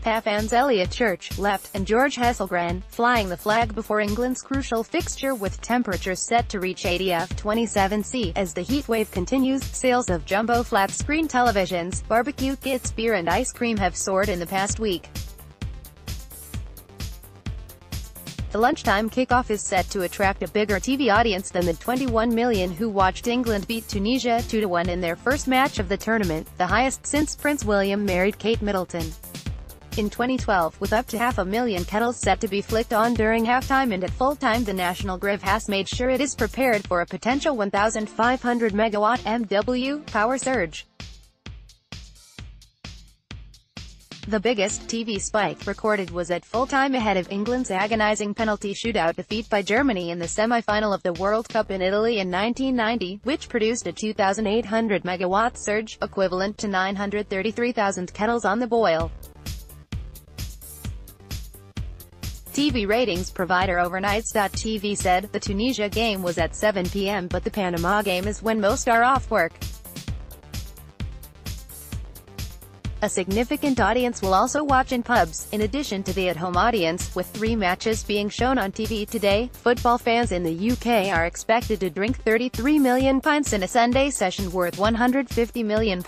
PAFans Elliott Church, left, and George Hesselgren, flying the flag before England's crucial fixture with temperatures set to reach 80°F-27°C. As the heatwave continues, sales of jumbo flat-screen televisions, barbecue kits, beer and ice cream have soared in the past week. The lunchtime kickoff is set to attract a bigger TV audience than the 21 million who watched England beat Tunisia 2-1 in their first match of the tournament, the highest since Prince William married Kate Middleton in 2012, with up to 500,000 kettles set to be flicked on during halftime and at full-time. The National Grid has made sure it is prepared for a potential 1,500 megawatt MW power surge. The biggest TV spike recorded was at full-time ahead of England's agonizing penalty shootout defeat by Germany in the semi-final of the World Cup in Italy in 1990, which produced a 2,800 megawatt surge, equivalent to 933,000 kettles on the boil. TV ratings provider Overnights.tv said, "The Tunisia game was at 7 p.m. but the Panama game is when most are off work." A significant audience will also watch in pubs, in addition to the at-home audience, with 3 matches being shown on TV today. Football fans in the UK are expected to drink 33 million pints in a Sunday session worth £150 million.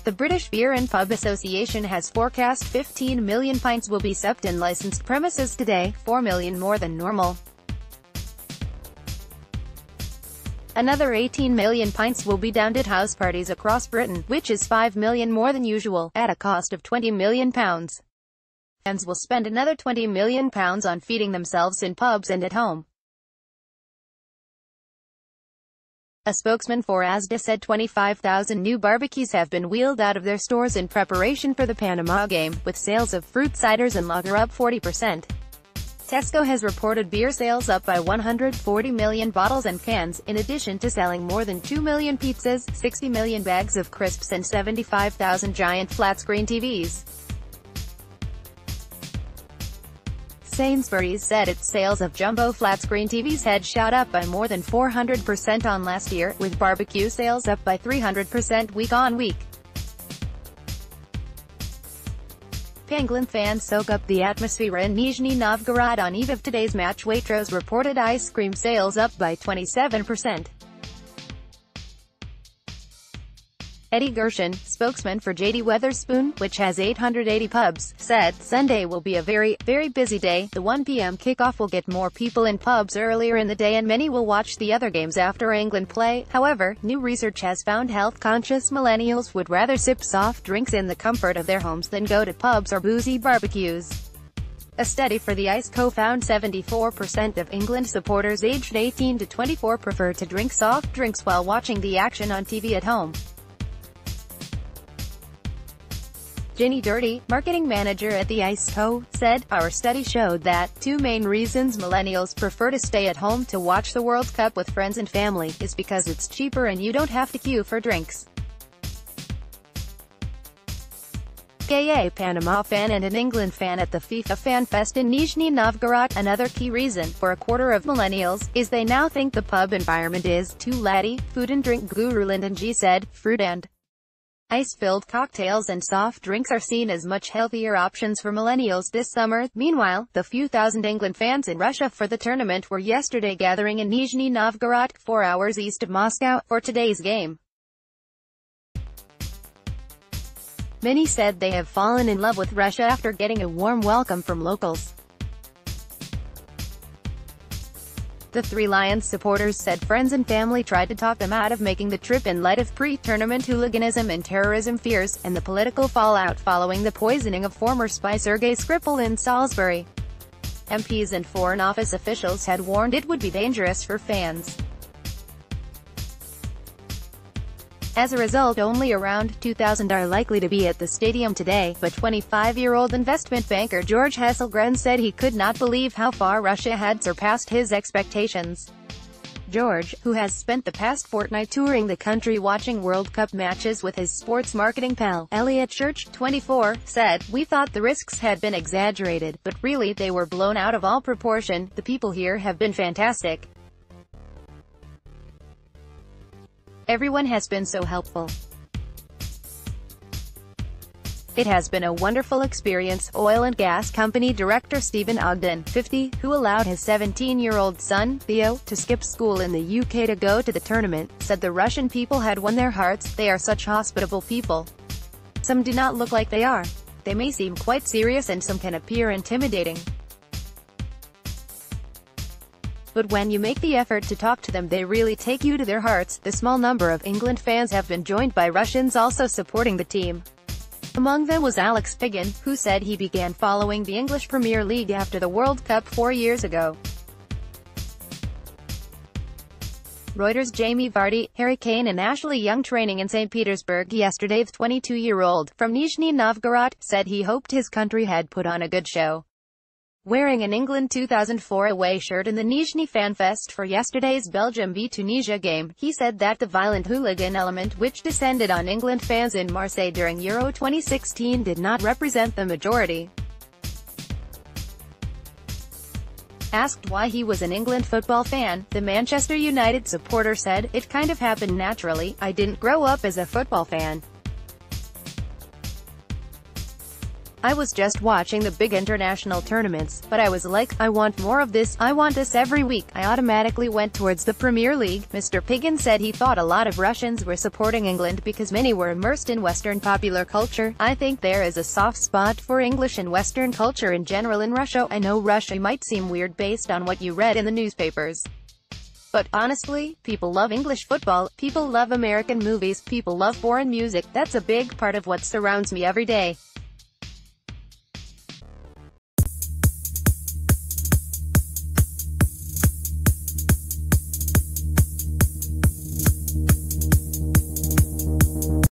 The British Beer and Pub Association has forecast 15 million pints will be supped in licensed premises today, 4 million more than normal. Another 18 million pints will be downed at house parties across Britain, which is 5 million more than usual, at a cost of £20 million. Fans will spend another £20 million on feeding themselves in pubs and at home. A spokesman for Asda said 25,000 new barbecues have been wheeled out of their stores in preparation for the Panama game, with sales of fruit ciders and lager up 40%. Tesco has reported beer sales up by 140 million bottles and cans, in addition to selling more than 2 million pizzas, 60 million bags of crisps and 75,000 giant flat-screen TVs. Sainsbury's said its sales of jumbo flat-screen TVs had shot up by more than 400% on last year, with barbecue sales up by 300% week-on-week. England fans soak up the atmosphere in Nizhny Novgorod on eve of today's match. Waitrose reported ice cream sales up by 27%. Eddie Gershon, spokesman for JD Wetherspoon, which has 880 pubs, said, "Sunday will be a very, very busy day. The 1 p.m. kickoff will get more people in pubs earlier in the day and many will watch the other games after England play." However, new research has found health-conscious millennials would rather sip soft drinks in the comfort of their homes than go to pubs or boozy barbecues. A study for The ICE found 74% of England supporters aged 18 to 24 prefer to drink soft drinks while watching the action on TV at home. Ginny Dirty, marketing manager at the ICE said, "Our study showed that 2 main reasons millennials prefer to stay at home to watch the World Cup with friends and family is because it's cheaper and you don't have to queue for drinks." A Panama fan and an England fan at the FIFA Fan Fest in Nizhny Novgorod. Another key reason, for a quarter of millennials, is they now think the pub environment is too laddie. Food and drink guru Lyndon G said, "Fruit and ice-filled cocktails and soft drinks are seen as much healthier options for millennials this summer." Meanwhile, the few thousand England fans in Russia for the tournament were yesterday gathering in Nizhny Novgorod, 4 hours east of Moscow, for today's game. Many said they have fallen in love with Russia after getting a warm welcome from locals. The Three Lions supporters said friends and family tried to talk them out of making the trip in light of pre-tournament hooliganism and terrorism fears, and the political fallout following the poisoning of former spy Sergei Skripal in Salisbury. MPs and Foreign Office officials had warned it would be dangerous for fans. As a result, only around 2,000 are likely to be at the stadium today, but 25-year-old investment banker George Hesselgren said he could not believe how far Russia had surpassed his expectations. George, who has spent the past fortnight touring the country watching World Cup matches with his sports marketing pal, Elliott Church, 24, said, "We thought the risks had been exaggerated, but really they were blown out of all proportion. The people here have been fantastic. Everyone has been so helpful." It has been a wonderful experience, oil and gas company director Stephen Ogden, 50, who allowed his 17-year-old son, Theo, to skip school in the UK to go to the tournament, said the Russian people had won their hearts. They are such hospitable people. Some do not look like they are. They may seem quite serious and some can appear intimidating. But when you make the effort to talk to them, they really take you to their hearts. The small number of England fans have been joined by Russians also supporting the team. Among them was Alex Piggin, who said he began following the English Premier League after the World Cup 4 years ago. Reuters' Jamie Vardy, Harry Kane and Ashley Young training in St. Petersburg yesterday. The 22-year-old, from Nizhny Novgorod, said he hoped his country had put on a good show. Wearing an England 2004 away shirt in the Nizhny Fan Fest for yesterday's Belgium v Tunisia game, he said that the violent hooligan element which descended on England fans in Marseille during Euro 2016 did not represent the majority. Asked why he was an England football fan, the Manchester United supporter said, "It kind of happened naturally. I didn't grow up as a football fan. I was just watching the big international tournaments, but I was like, I want more of this, I want this every week. I automatically went towards the Premier League." Mr. Piggin said he thought a lot of Russians were supporting England because many were immersed in Western popular culture. "I think there is a soft spot for English and Western culture in general in Russia. I know Russia might seem weird based on what you read in the newspapers. But honestly, people love English football, people love American movies, people love foreign music. That's a big part of what surrounds me every day.